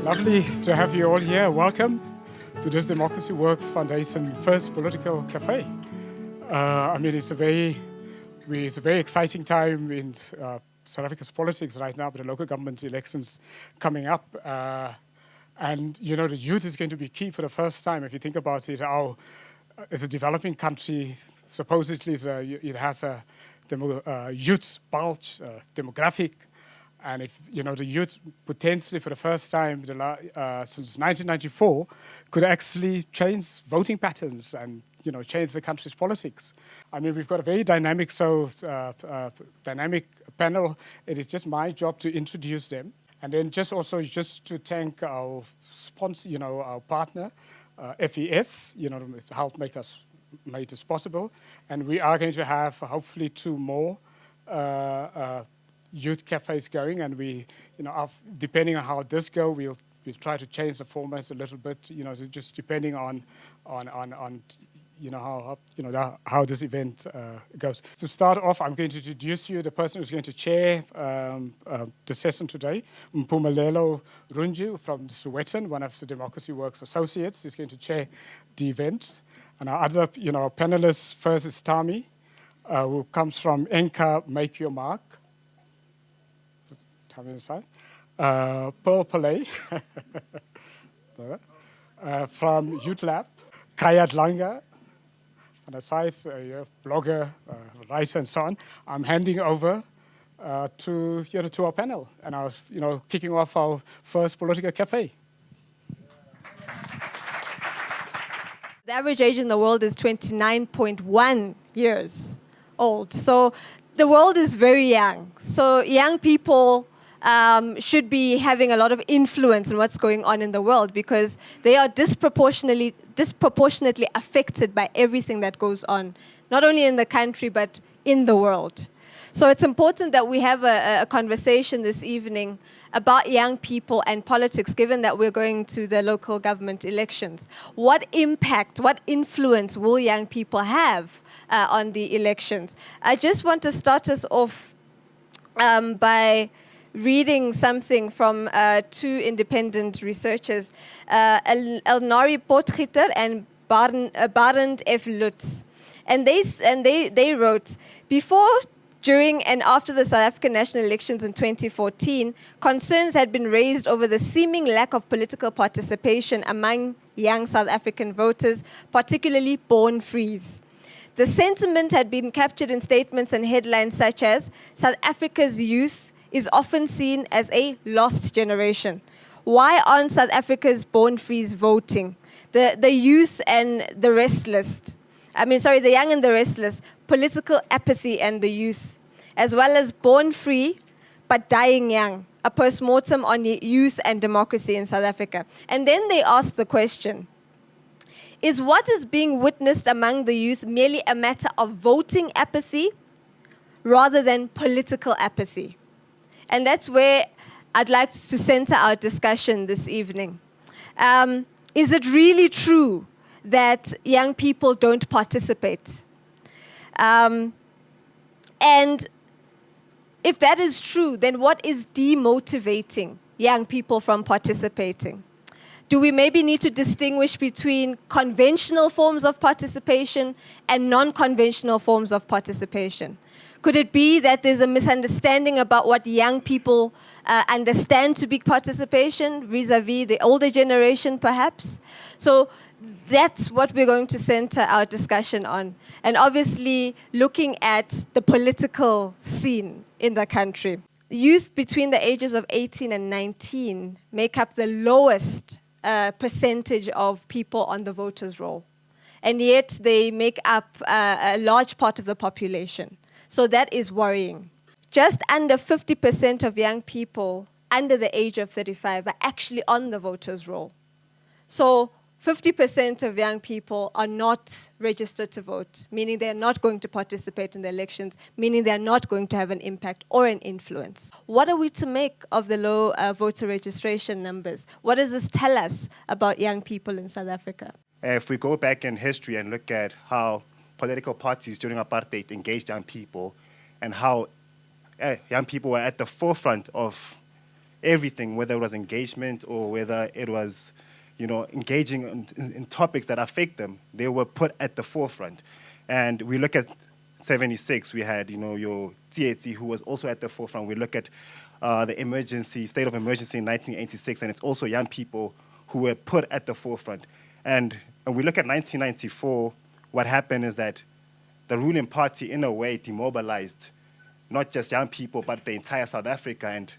Lovely to have you all here. Welcome to this Democracy Works Foundation first political cafe. It's a very exciting time in South Africa's politics right now, with the local government elections coming up. And the youth is going to be key for the first time. If you think about it, it's a developing country. Supposedly, it has a youth bulge, demographic. And if the youth potentially for the first time since 1994 could actually change voting patterns and change the country's politics. We've got a very dynamic panel. It is just my job to introduce them, and then just to thank our sponsor, our partner, FES, to help made this possible. And we are going to have hopefully 2 more youth cafes going, and we, depending on how this goes, we'll try to change the formats a little bit, just depending on how this event goes. To start off, I'm going to introduce you the person who's going to chair the session today, Nompumelelo Runji from Sowetan, one of the Democracy Works associates, is going to chair the event. And our other, panelists, first is Tami, who comes from Enka Make Your Mark. Inside. Pillay from Youth Lab, Khaya Dlanga, on the side, blogger, writer, and so on. I'm handing over to our panel, and our kicking off our first political cafe. The average age in the world is 29.1 years old. So the world is very young. So young people should be having a lot of influence in what's going on in the world, because they are disproportionately affected by everything that goes on, not only in the country, but in the world. So it's important that we have a conversation this evening about young people and politics, given that we're going to the local government elections. What impact, what influence will young people have on the elections? I just want to start us off by reading something from 2 independent researchers, Elnari Potgieter and Barend F. Lutz. And they wrote, before, during and after the South African national elections in 2014, concerns had been raised over the seeming lack of political participation among young South African voters, particularly born frees. The sentiment had been captured in statements and headlines such as, South Africa's youth is often seen as a lost generation. Why aren't South Africa's born frees voting? The youth and the restless. The young and the restless, political apathy and the youth, as well as born free but dying young, a postmortem on youth and democracy in South Africa. And then they asked the question, is what is being witnessed among the youth merely a matter of voting apathy rather than political apathy? And that's where I'd like to center our discussion this evening. Is it really true that young people don't participate? And if that is true, then what is demotivating young people from participating? Do we maybe need to distinguish between conventional forms of participation and non-conventional forms of participation? Could it be that there's a misunderstanding about what young people understand to be participation vis-a-vis the older generation, perhaps? So that's what we're going to center our discussion on. And obviously, looking at the political scene in the country. Youth between the ages of 18 and 19 make up the lowest percentage of people on the voters' roll. And yet, they make up a large part of the population. So that is worrying. Just under 50% of young people under the age of 35 are actually on the voters' roll. So 50% of young people are not registered to vote, meaning they are not going to participate in the elections, meaning they are not going to have an impact or an influence. What are we to make of the low voter registration numbers? What does this tell us about young people in South Africa? If we go back in history and look at how political parties during apartheid engaged young people and how young people were at the forefront of everything, whether it was engagement or whether it was, engaging in topics that affect them. They were put at the forefront. And we look at 76, we had, your Tsietsi, who was also at the forefront. We look at the state of emergency in 1986, and it's also young people who were put at the forefront. And when we look at 1994, what happened is that the ruling party, in a way, demobilized not just young people, but the entire South Africa, and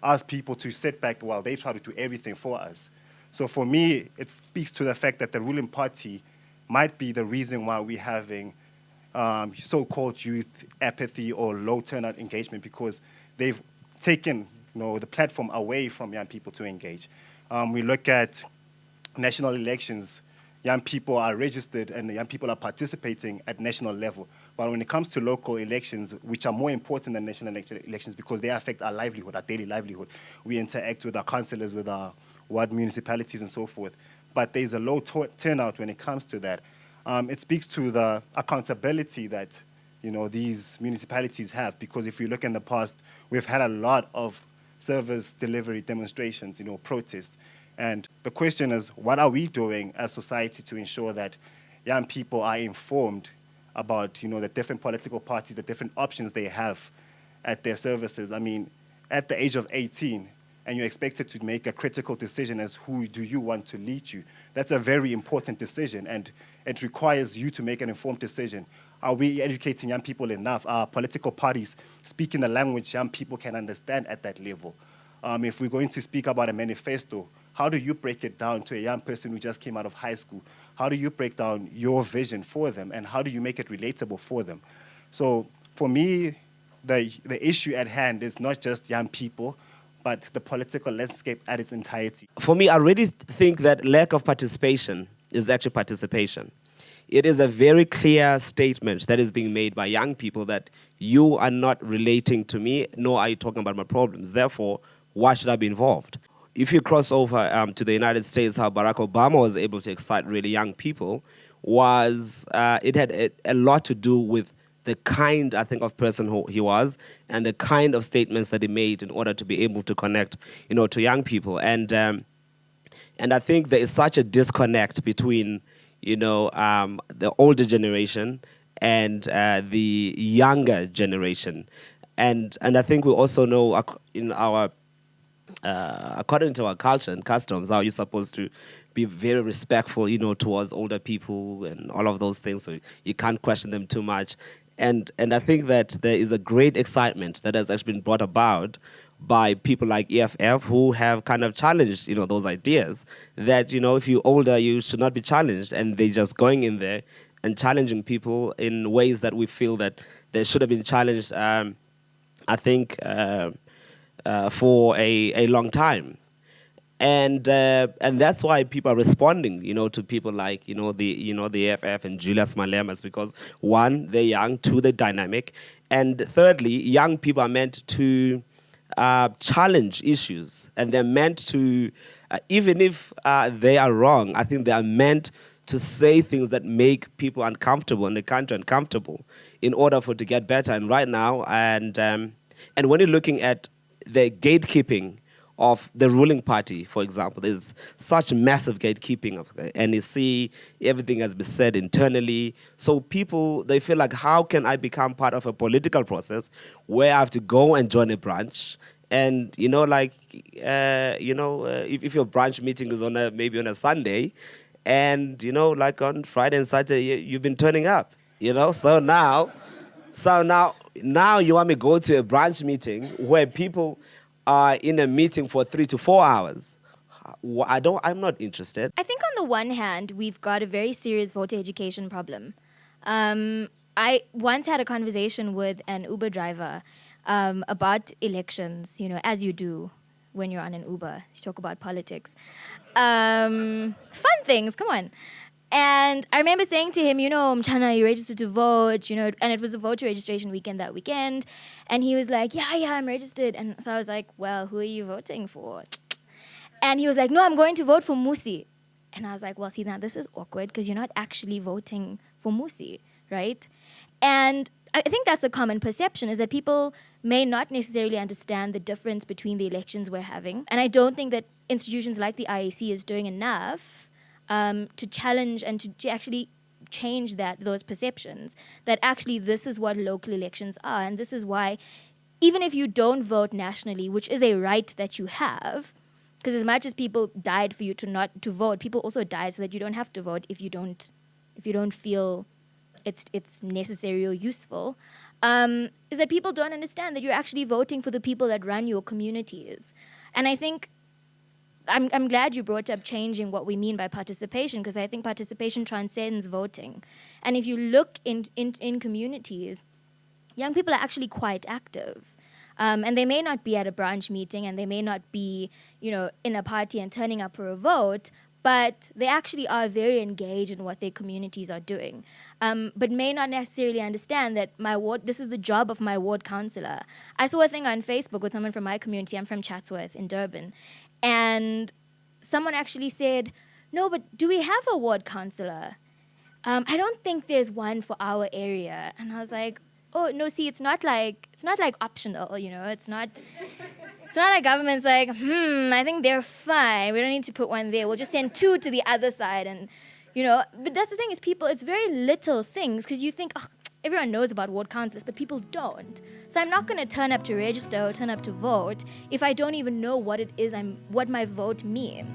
asked people to sit back while they try to do everything for us. So for me, it speaks to the fact that the ruling party might be the reason why we're having so-called youth apathy or low turnout engagement, because they've taken the platform away from young people to engage. We look at national elections, young people are registered and young people are participating at national level. But when it comes to local elections, which are more important than national elections because they affect our livelihood, our daily livelihood, we interact with our councillors, with our ward municipalities and so forth. But there's a low turnout when it comes to that. It speaks to the accountability that these municipalities have, because if you look in the past, we've had a lot of service delivery demonstrations, protests. And the question is, what are we doing as society to ensure that young people are informed about, the different political parties, the different options they have at their services? I mean, at the age of 18, and you're expected to make a critical decision as who do you want to lead you. That's a very important decision, and it requires you to make an informed decision. Are we educating young people enough? Are political parties speaking the language young people can understand at that level? If we're going to speak about a manifesto, how do you break it down to a young person who just came out of high school? How do you break down your vision for them, and how do you make it relatable for them? So for me, the issue at hand is not just young people, but the political landscape at its entirety. For me, I really think that lack of participation is actually participation. It is a very clear statement that is being made by young people that you are not relating to me, nor are you talking about my problems. Therefore, why should I be involved? If you cross over to the United States, how Barack Obama was able to excite really young people was it had a lot to do with the kind, I think, of person who he was and the kind of statements that he made in order to be able to connect, to young people. And I think there is such a disconnect between, the older generation and the younger generation. And I think we also know in our according to our culture and customs, how you're supposed to be very respectful, towards older people and all of those things. So you can't question them too much. And I think that there is a great excitement that has actually been brought about by people like EFF who have kind of challenged, those ideas that, if you're older, you should not be challenged. And they're just going in there and challenging people in ways that we feel that they should have been challenged, I think, for a long time. And that's why people are responding, to people like, the EFF and Julius Malemas, because one, they're young, two, they're dynamic, and thirdly, young people are meant to challenge issues, and they're meant to, even if they are wrong, I think they are meant to say things that make people uncomfortable and the country uncomfortable in order for it to get better. And right now, and when you're looking at the gatekeeping of the ruling party, for example, there's such massive gatekeeping of the NEC, everything has been said internally. So people, they feel like, how can I become part of a political process where I have to go and join a branch? And, if your branch meeting is maybe on a Sunday, and, like on Friday and Saturday, you've been turning up, So now you want me to go to a branch meeting where people are in a meeting for 3 to 4 hours. I'm not interested. I think on the one hand, we've got a very serious voter education problem. I once had a conversation with an Uber driver about elections, as you do when you're on an Uber. You talk about politics. Fun things, come on. And I remember saying to him, Mchana, you registered to vote, and it was a voter registration weekend that weekend. And he was like, yeah, I'm registered. And so I was like, well, who are you voting for? And he was like, no, I'm going to vote for Musi. And I was like, well, see, now this is awkward because you're not actually voting for Musi, right? And I think that's a common perception, is that people may not necessarily understand the difference between the elections we're having. And I don't think that institutions like the IEC is doing enough to challenge and to actually change those perceptions, that actually this is what local elections are. And this is why, even if you don't vote nationally, which is a right that you have, because as much as people died for you to vote, people also died so that you don't have to vote if you don't feel it's necessary or useful, is that people don't understand that you're actually voting for the people that run your communities. And I think I'm glad you brought up changing what we mean by participation, because I think participation transcends voting. And if you look in communities, young people are actually quite active. And they may not be at a branch meeting, and they may not be, in a party and turning up for a vote, but they actually are very engaged in what their communities are doing, but may not necessarily understand that this is the job of my ward councillor. I saw a thing on Facebook with someone from my community. I'm from Chatsworth in Durban. And someone actually said, no, but do we have a ward councillor? I don't think there's one for our area. And I was like, oh, no, see, it's not like optional, it's not like government's like, I think they're fine. We don't need to put one there. We'll just send 2 to the other side. And, but that's the thing is it's very little things, because you think, everyone knows about ward councillors, but people don't. So I'm not going to turn up to register or turn up to vote if I don't even know what it is, what my vote means.